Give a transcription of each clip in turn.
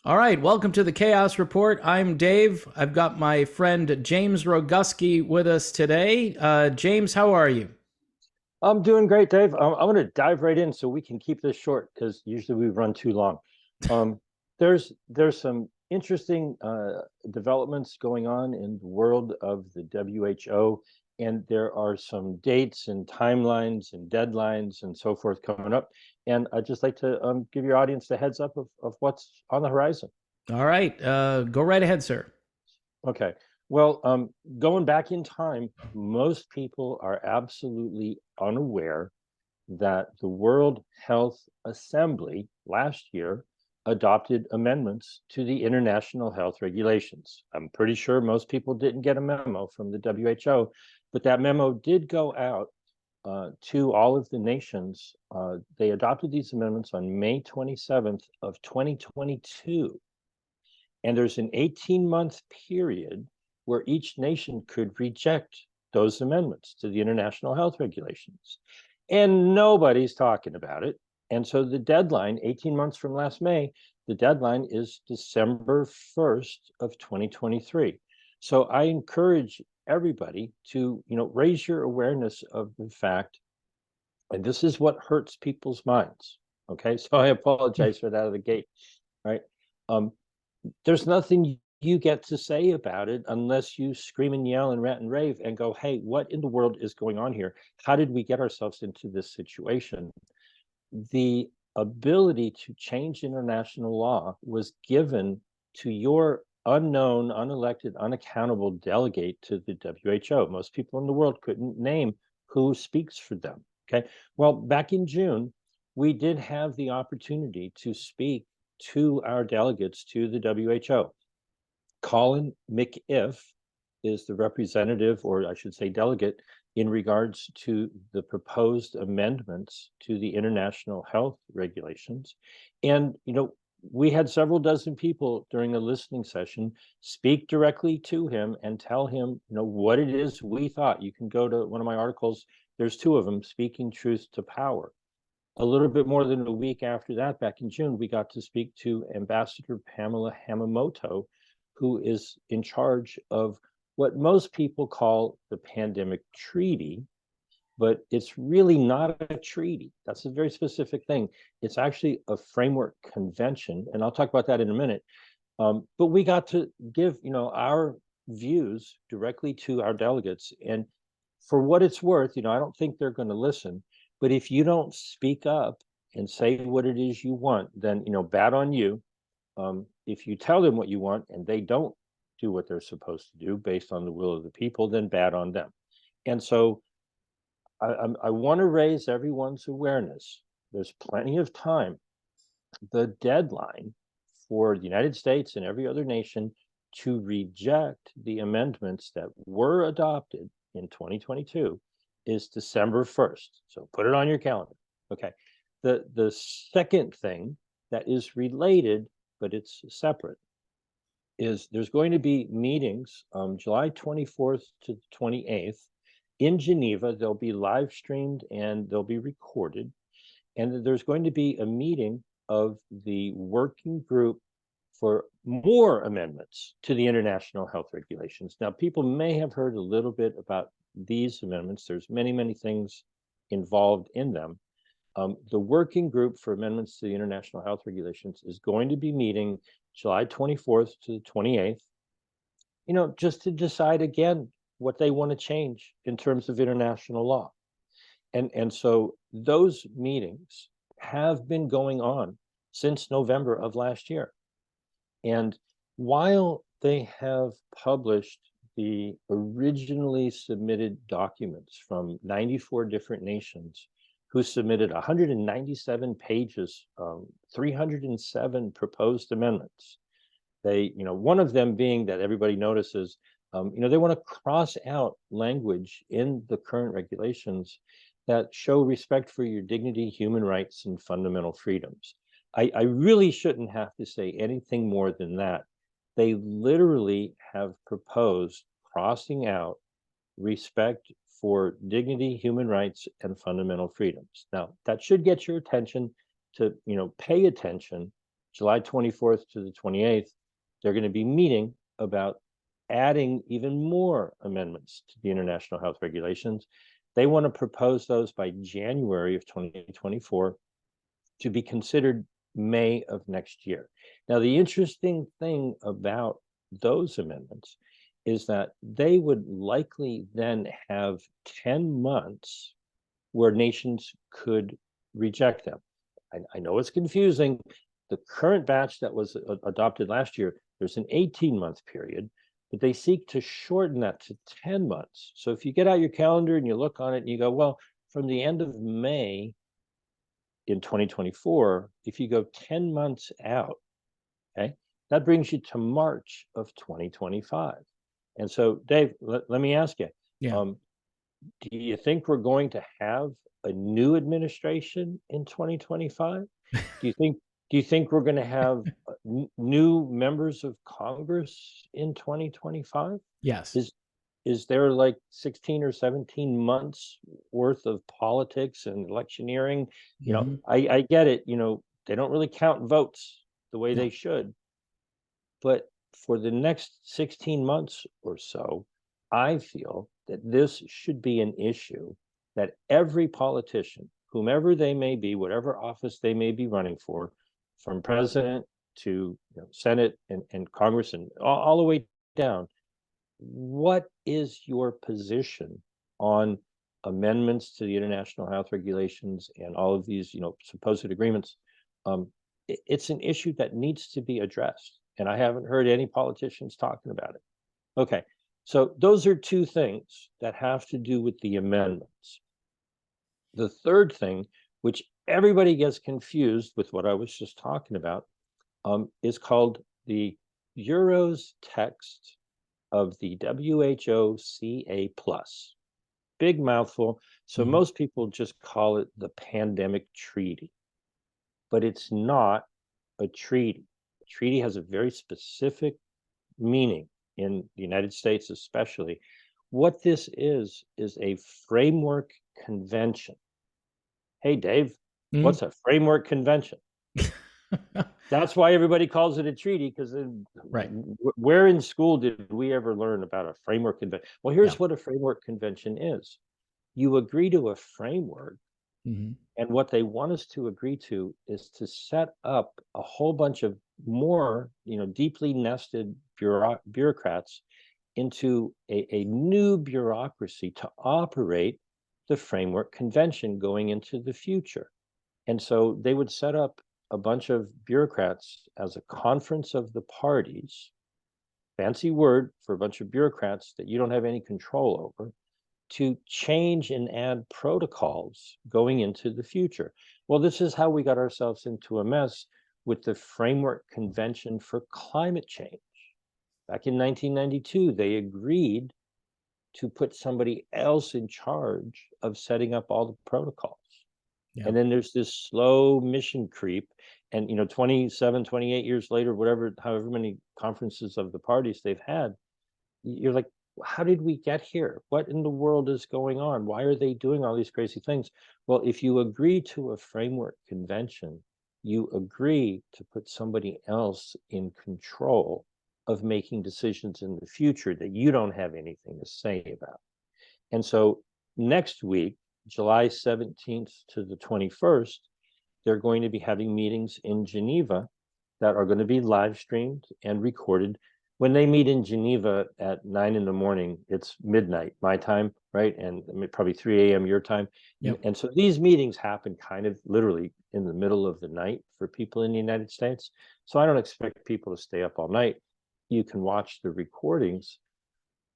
All right, welcome to the Chaos Report. I'm Dave. I've got my friend James Roguski with us today. James, how are you? I'm doing great, Dave. I'm going to dive right in so we can keep this short because usually we run too long. Um, there's some interesting developments going on in the world of the WHO, and there are some dates and timelines and deadlines and so forth coming up. And I'd just like to give your audience the heads up of what's on the horizon. All right, go right ahead, sir. Okay. Well, going back in time, most people are absolutely unaware that the World Health Assembly last year adopted amendments to the international health regulations. I'm pretty sure most people didn't get a memo from the WHO, but that memo did go out to all of the nations. They adopted these amendments on May 27th of 2022. And there's an 18-month period where each nation could reject those amendments to the international health regulations. And nobody's talking about it. And so the deadline, 18 months from last May, the deadline is December 1st of 2023. So I encourage everybody to, raise your awareness of the fact, and this is what hurts people's minds. Okay, so I apologize for that out of the gate. Right. Um, there's nothing you get to say about it unless you scream and yell and rant and rave and go, hey, what in the world is going on here? How did we get ourselves into this situation? The ability to change international law was given to your unknown, unelected, unaccountable delegate to the WHO. Most people in the world couldn't name who speaks for them. Okay. Well, back in June, we did have the opportunity to speak to our delegates to the WHO. Colin McIff is the representative, or I should say delegate, in regards to the proposed amendments to the international health regulations. And, we had several dozen people during a listening session speak directly to him and tell him, what it is we thought. You can go to one of my articles, there's two of them, Speaking Truth to Power. A little bit more than a week after that, back in June, we got to speak to Ambassador Pamela Hamamoto, who is in charge of what most people call the pandemic treaty, but it's really not a treaty. That's a very specific thing. It's actually a framework convention, and I'll talk about that in a minute. But we got to give, our views directly to our delegates, and for what it's worth, I don't think they're going to listen. But if you don't speak up and say what it is you want, then bad on you. If you tell them what you want and they don't do what they're supposed to do based on the will of the people, then bad on them. And so I want to raise everyone's awareness. There's plenty of time. The deadline for the United States and every other nation to reject the amendments that were adopted in 2022 is December 1st. So put it on your calendar. Okay. The second thing that is related, but it's separate, is there's going to be meetings July 24th to the 28th in Geneva. They'll be live streamed and they'll be recorded. And there's going to be a meeting of the working group for more amendments to the international health regulations. Now, people may have heard a little bit about these amendments. There's many, many things involved in them. The working group for amendments to the international health regulations is going to be meeting July 24th to the 28th, just to decide again what they want to change in terms of international law. And so those meetings have been going on since November of last year. And while they have published the originally submitted documents from 94 different nations who submitted 197 pages, 307 proposed amendments, one of them being that everybody notices, they want to cross out language in the current regulations that show respect for your dignity, human rights, and fundamental freedoms. I really shouldn't have to say anything more than that. They literally have proposed crossing out respect for dignity, human rights, and fundamental freedoms. Now, that should get your attention to, pay attention July 24th to the 28th, they're going to be meeting about adding even more amendments to the international health regulations. They want to propose those by January of 2024 to be considered May of next year. Now, the interesting thing about those amendments is that they would likely then have 10 months where nations could reject them. I know it's confusing. The current batch that was adopted last year, there's an 18-month period, but they seek to shorten that to 10 months. So if you get out your calendar and you look on it and you go, well, from the end of May in 2024, if you go 10 months out, okay, that brings you to March of 2025. And so, Dave, let me ask you, Yeah. do you think we're going to have a new administration in 2025? Do you think we're going to have new members of Congress in 2025? Yes. Is there like 16 or 17 months worth of politics and electioneering? Mm-hmm. I get it, they don't really count votes the way they No. should, but for the next 16 months or so, I feel that this should be an issue that every politician, whomever they may be, whatever office they may be running for, from president to Senate and Congress and all the way down, what is your position on amendments to the international health regulations and all of these, supposed agreements? It's an issue that needs to be addressed, and I haven't heard any politicians talking about it. Okay, so those are two things that have to do with the amendments. The third thing, which everybody gets confused with what I was just talking about, is called the Bureau's text of the WHO CA plus. Big mouthful. So Mm-hmm. most people just call it the pandemic treaty, but it's not a treaty. A treaty has a very specific meaning in the United States, especially. What this is a framework convention. Hey, Dave, Mm-hmm. what's a framework convention? That's why everybody calls it a treaty, because Right. where in school did we ever learn about a framework convention? Well, Yeah. here's what a framework convention is. You agree to a framework, Mm-hmm. and what they want us to agree to is to set up a whole bunch of more, deeply nested bureaucrats into a new bureaucracy to operate the framework convention going into the future. And so they would set up a bunch of bureaucrats as a conference of the parties, fancy word for a bunch of bureaucrats that you don't have any control over, to change and add protocols going into the future. Well, this is how we got ourselves into a mess with the Framework Convention for Climate Change. Back in 1992, they agreed to put somebody else in charge of setting up all the protocols. Yeah. And then there's this slow mission creep. And 27, 28 years later, whatever, however many conferences of the parties they've had, you're like, how did we get here? What in the world is going on? Why are they doing all these crazy things? Well, if you agree to a framework convention, you agree to put somebody else in control of making decisions in the future that you don't have anything to say about. And so next week, July 17th to the 21st, they're going to be having meetings in Geneva that are going to be live streamed and recorded. When they meet in Geneva at 9 in the morning, it's midnight my time, right? And probably 3 a.m. your time. Yep. And so these meetings happen kind of literally in the middle of the night for people in the United States. So I don't expect people to stay up all night. You can watch the recordings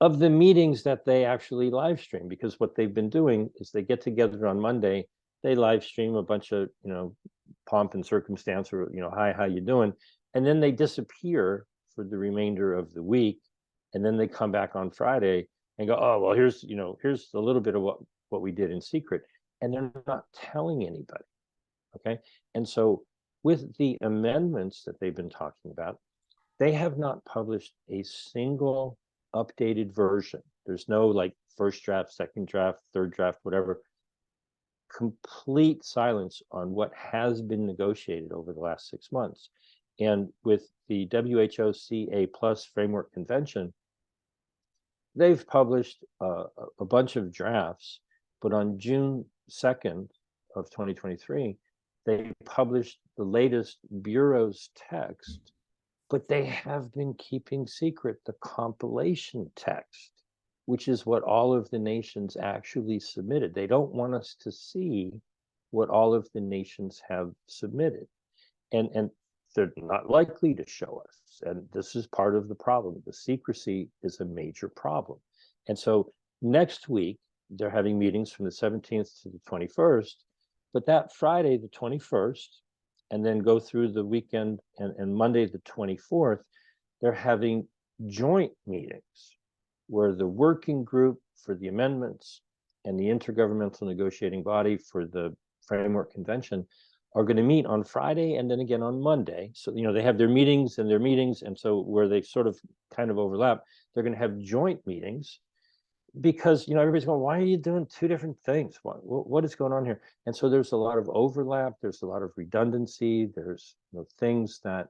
of the meetings that they actually live stream, because what they've been doing is they get together on Monday, they live stream a bunch of pomp and circumstance, or hi, how you doing, and then they disappear for the remainder of the week, and then they come back on Friday and go, oh well, here's a little bit of what we did in secret, and they're not telling anybody. Okay, and so with the amendments that they've been talking about, they have not published a single updated version. There's no like first draft, second draft, third draft, whatever. Complete silence on what has been negotiated over the last 6 months. And with the WHO CA Plus Framework Convention, they've published a bunch of drafts, but on June 2nd of 2023, they published the latest Bureau's text, but they have been keeping secret the compilation text, which is what all of the nations actually submitted. They don't want us to see what all of the nations have submitted. And they're not likely to show us. And this is part of the problem. The secrecy is a major problem. And so next week, they're having meetings from the 17th to the 21st, but that Friday, the 21st, and then go through the weekend and Monday, the 24th, they're having joint meetings where the working group for the amendments and the intergovernmental negotiating body for the framework convention are going to meet on Friday and then again on Monday. So, they have their meetings. And so where they sort of kind of overlap, they're going to have joint meetings because, everybody's going, why are you doing two different things? What is going on here? And so there's a lot of overlap. There's a lot of redundancy. There's things that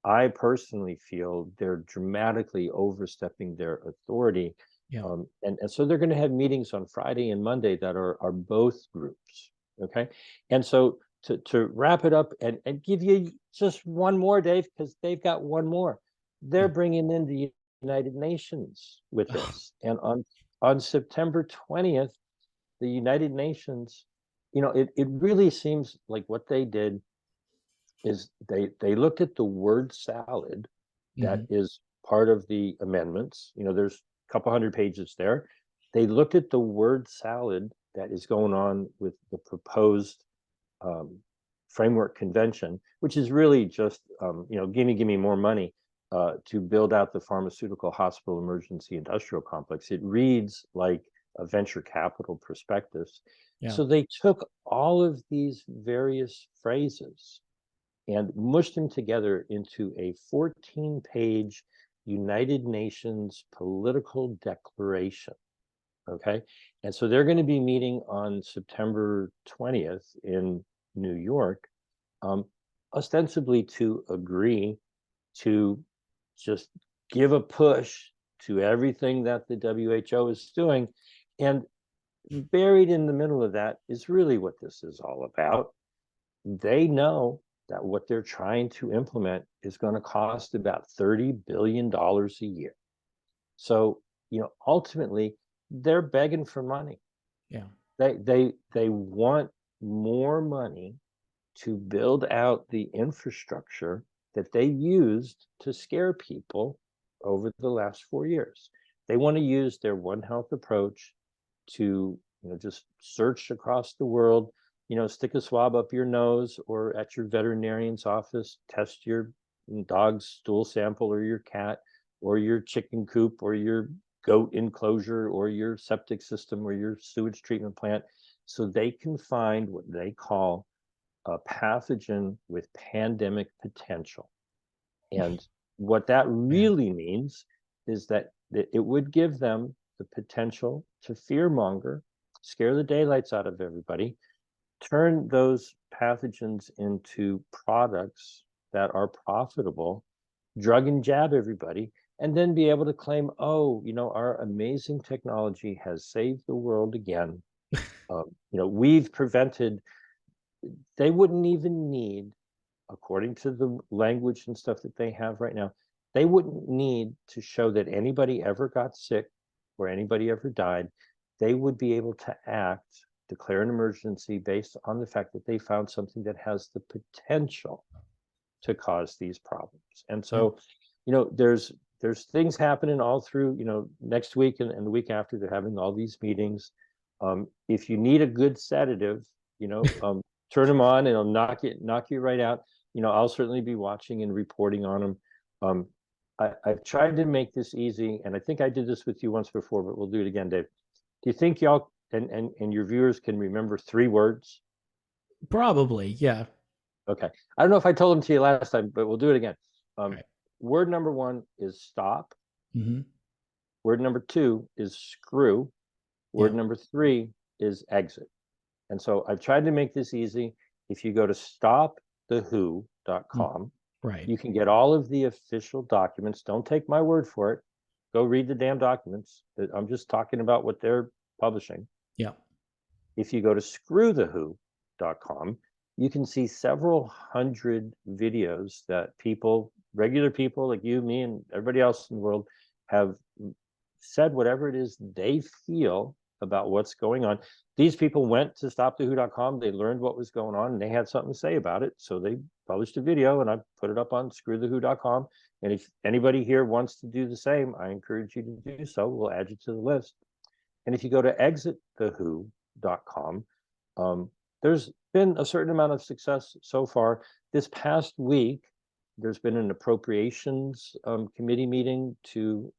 I personally feel they're dramatically overstepping their authority. Yeah. And so they're going to have meetings on Friday and Monday that are both groups. Okay. And so to wrap it up and give you just one more, Dave, because they've got one more. They're bringing in the United Nations with this. And on September 20th, the United Nations, it really seems like what they did is they looked at the word salad that is part of the amendments. There's a couple hundred pages there. They looked at the word salad that is going on with the proposed framework convention, which is really just, give me more money to build out the pharmaceutical hospital emergency industrial complex. It reads like a venture capital prospectus. Yeah. So they took all of these various phrases and mushed them together into a 14-page United Nations political declaration. Okay. And so they're going to be meeting on September 20th in New York, ostensibly to agree to just give a push to everything that the WHO is doing. And buried in the middle of that is really what this is all about. They know that what they're trying to implement is going to cost about $30 billion a year. So, ultimately, they're begging for money. Yeah. They want more money to build out the infrastructure that they used to scare people over the last 4 years. They want to use their One Health approach to, just search across the world, stick a swab up your nose or at your veterinarian's office, test your dog's stool sample or your cat or your chicken coop or your goat enclosure or your septic system or your sewage treatment plant, so they can find what they call a pathogen with pandemic potential. And what that really means is that it would give them the potential to fearmonger, scare the daylights out of everybody, turn those pathogens into products that are profitable, drug and jab everybody, and then be able to claim, oh, our amazing technology has saved the world again. We've prevented, they wouldn't even need, according to the language and stuff that they have right now, they wouldn't need to show that anybody ever got sick or anybody ever died. They would be able to declare an emergency based on the fact that they found something that has the potential to cause these problems. And so, there's things happening all through, next week and the week after. They're having all these meetings. If you need a good sedative, turn them on and it'll knock you right out. I'll certainly be watching and reporting on them. I've tried to make this easy, and I think I did this with you once before, but we'll do it again, Dave. Do you think y'all and your viewers can remember 3 words? Probably, yeah. Okay. I don't know if I told them to you last time, but we'll do it again. Right. Word number 1 is stop. Mm-hmm. Word number 2 is screw. Word number 3 is exit. And so I've tried to make this easy. If you go to stopthewho.com, Right. You can get all of the official documents. Don't take my word for it. Go read the damn documents. I'm just talking about what they're publishing. Yeah. If you go to screwthewho.com, you can see several hundred videos that people, regular people like you, me, and everybody else in the world have said whatever it is they feel about what's going on. These people went to stopthewho.com, they learned what was going on, and they had something to say about it. So they published a video, and I put it up on screwthewho.com. And if anybody here wants to do the same, I encourage you to do so. We'll add you to the list. And if you go to exitthewho.com, there's been a certain amount of success so far. This past week, there's been an appropriations committee meeting to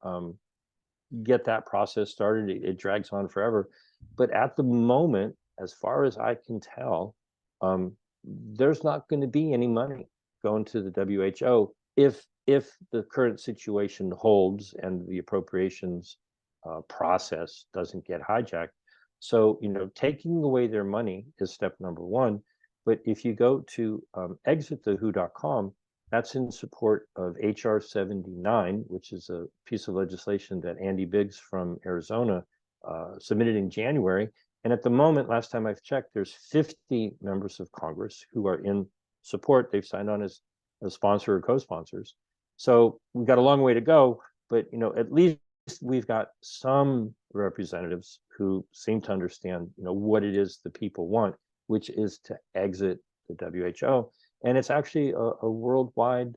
get that process started. It drags on forever. But at the moment, as far as I can tell, there's not going to be any money going to the WHO if the current situation holds and the appropriations process doesn't get hijacked. So, taking away their money is step number one. But if you go to exitthewho.com, that's in support of HR 79, which is a piece of legislation that Andy Biggs from Arizona submitted in January. And at the moment, last time I've checked, there's 50 members of Congress who are in support. They've signed on as a sponsor or co-sponsors. So we've got a long way to go, but at least we've got some representatives who seem to understand, what it is the people want, which is to exit the WHO. And it's actually a worldwide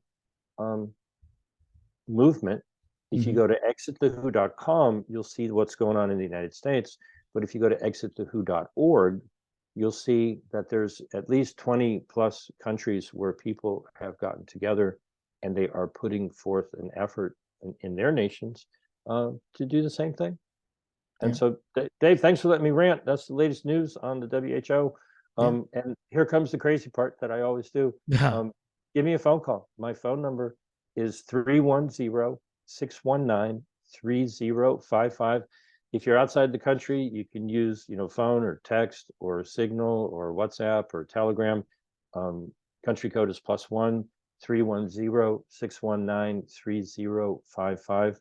movement. If you go to exitthewho.com, you'll see what's going on in the United States. But if you go to exitthewho.org, you'll see that there's at least 20 plus countries where people have gotten together and they are putting forth an effort in their nations to do the same thing. And so, Dave, thanks for letting me rant. That's the latest news on the WHO. And here comes the crazy part that I always do. Give me a phone call. My phone number is 310-619-3055. If you're outside the country, you can use, phone or text or Signal or WhatsApp or Telegram. Country code is +1 310-619-3055.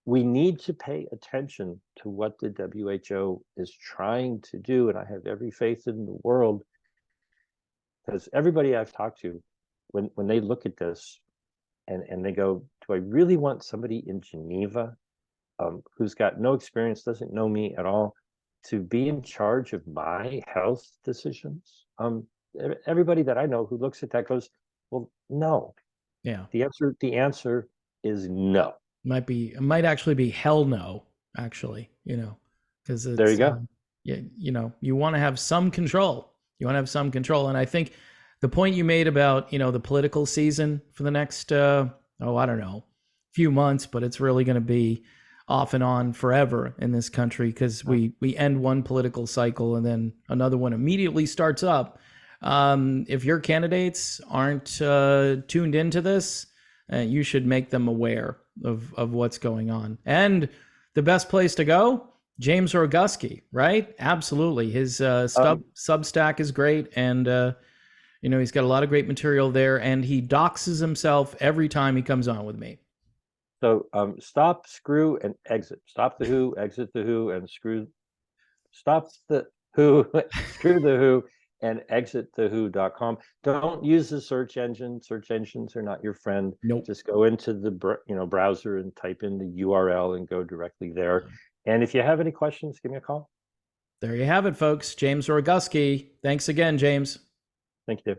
We need to pay attention to what the WHO is trying to do, and I have every faith in the world, because everybody I've talked to, when they look at this and they go, do I really want somebody in Geneva who's got no experience, doesn't know me at all, to be in charge of my health decisions? Everybody that I know who looks at that goes, well, no. Yeah. The answer is no. It might actually be hell no, actually, because there you go. You want to have some control. And I think the point you made about, the political season for the next, I don't know, few months, but it's really going to be off and on forever in this country, because we end one political cycle and then another one immediately starts up. If your candidates aren't tuned into this, you should make them aware of what's going on. And the best place to go, James Roguski, right? Absolutely. His Substack is great, and he's got a lot of great material there, and he doxes himself every time he comes on with me. So stop, screw, and exit. Stop the who, exit the who, and screw. Stop the who, screw the who, and exit the who.com. Don't use the search engine. Search engines are not your friend. Nope. Just go into the browser and type in the URL and go directly there. And if you have any questions, give me a call. There you have it, folks. James Roguski. Thanks again, James. Thank you.